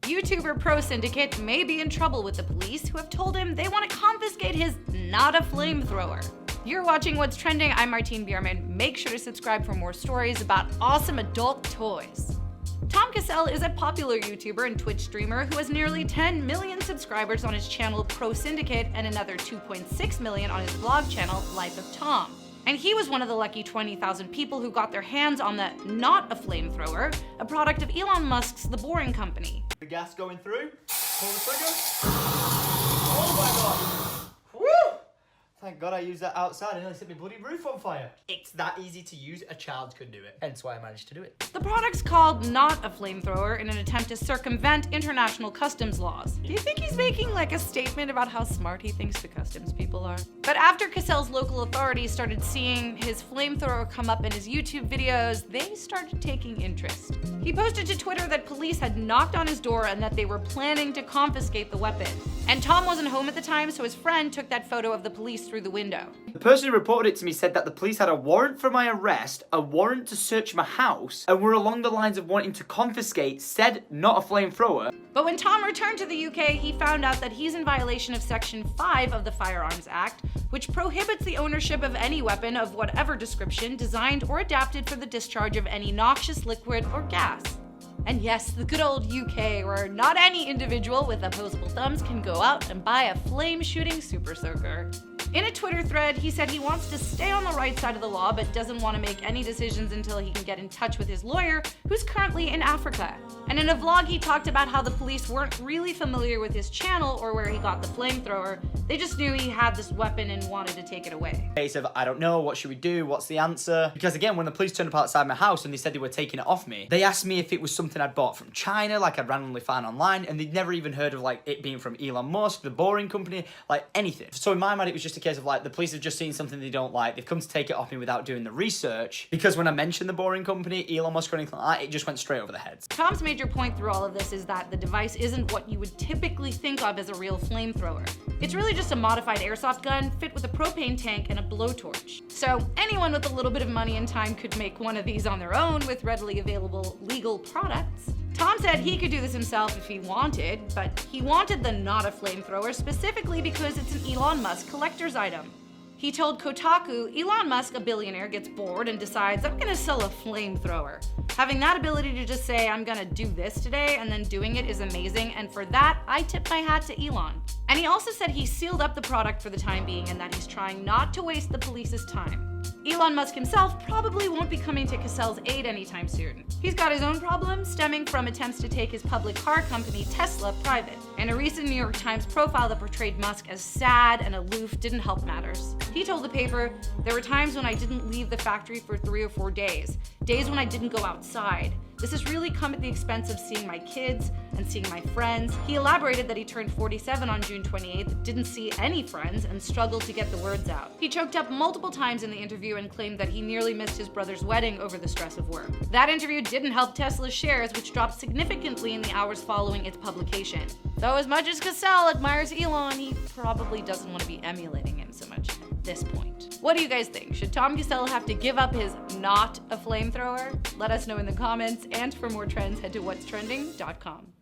YouTuber ProSyndicate may be in trouble with the police, who have told him they want to confiscate his not a flamethrower. You're watching What's Trending. I'm Martine Bierman. Make sure to subscribe for more stories about awesome adult toys. Tom Cassell is a popular YouTuber and Twitch streamer who has nearly 10 million subscribers on his channel ProSyndicate and another 2.6 million on his vlog channel Life of Tom. And he was one of the lucky 20,000 people who got their hands on the Not a Flamethrower, a product of Elon Musk's The Boring Company. The gas going through. Pull the trigger. Oh my god. Woo! Thank God I used that outside. I nearly set my bloody roof on fire. It's that easy to use, a child could do it. Hence why I managed to do it. The product's called Not a Flamethrower in an attempt to circumvent international customs laws. Do you think he's making like a statement about how smart he thinks the customs people are? But after Cassell's local authorities started seeing his flamethrower come up in his YouTube videos, they started taking interest. He posted to Twitter that police had knocked on his door and that they were planning to confiscate the weapon. And Tom wasn't home at the time, so his friend took that photo of the police through the window. The person who reported it to me said that the police had a warrant for my arrest, a warrant to search my house, and were along the lines of wanting to confiscate said not a flamethrower. But when Tom returned to the UK, he found out that he's in violation of Section 5 of the Firearms Act, which prohibits the ownership of any weapon of whatever description designed or adapted for the discharge of any noxious liquid or gas. And yes, the good old UK, where not any individual with opposable thumbs can go out and buy a flame-shooting SuperSurfer. In a Twitter thread, he said he wants to stay on the right side of the law, but doesn't want to make any decisions until he can get in touch with his lawyer, who's currently in Africa. And in a vlog, he talked about how the police weren't really familiar with his channel or where he got the flamethrower. They just knew he had this weapon and wanted to take it away. Case of, I don't know, what should we do, what's the answer? Because again, when the police turned up outside my house and they said they were taking it off me, they asked me if it was something I'd bought from China, like I'd randomly found online, and they'd never even heard of like it being from Elon Musk, the Boring Company, like anything. So in my mind, it was just a case of like, the police have just seen something they don't like, they've come to take it off me without doing the research, because when I mentioned the Boring Company, Elon Musk or anything like that, it just went straight over the heads. Tom's major point through all of this is that the device isn't what you would typically think of as a real flamethrower. It's really just a modified airsoft gun fit with a propane tank and a blowtorch. So anyone with a little bit of money and time could make one of these on their own with readily available legal products. Tom said he could do this himself if he wanted, but he wanted the Not a Flamethrower specifically because it's an Elon Musk collector's item. He told Kotaku, Elon Musk, a billionaire, gets bored and decides, I'm gonna sell a flamethrower. Having that ability to just say, I'm gonna do this today, and then doing it is amazing, and for that, I tip my hat to Elon. And he also said he sealed up the product for the time being and that he's trying not to waste the police's time. Elon Musk himself probably won't be coming to Cassell's aid anytime soon. He's got his own problems stemming from attempts to take his public car company Tesla private. And a recent New York Times profile that portrayed Musk as sad and aloof didn't help matters. He told the paper, there were times when I didn't leave the factory for 3 or 4 days, days when I didn't go outside. This has really come at the expense of seeing my kids and seeing my friends. He elaborated that he turned 47 on June 28th, didn't see any friends, and struggled to get the words out. He choked up multiple times in the interview and claimed that he nearly missed his brother's wedding over the stress of work. That interview didn't help Tesla's shares, which dropped significantly in the hours following its publication. Though as much as Cassell admires Elon, he probably doesn't want to be emulating him so much at this point. What do you guys think? Should Tom Cassell have to give up his not a flamethrower? Let us know in the comments, and for more trends, head to whatstrending.com.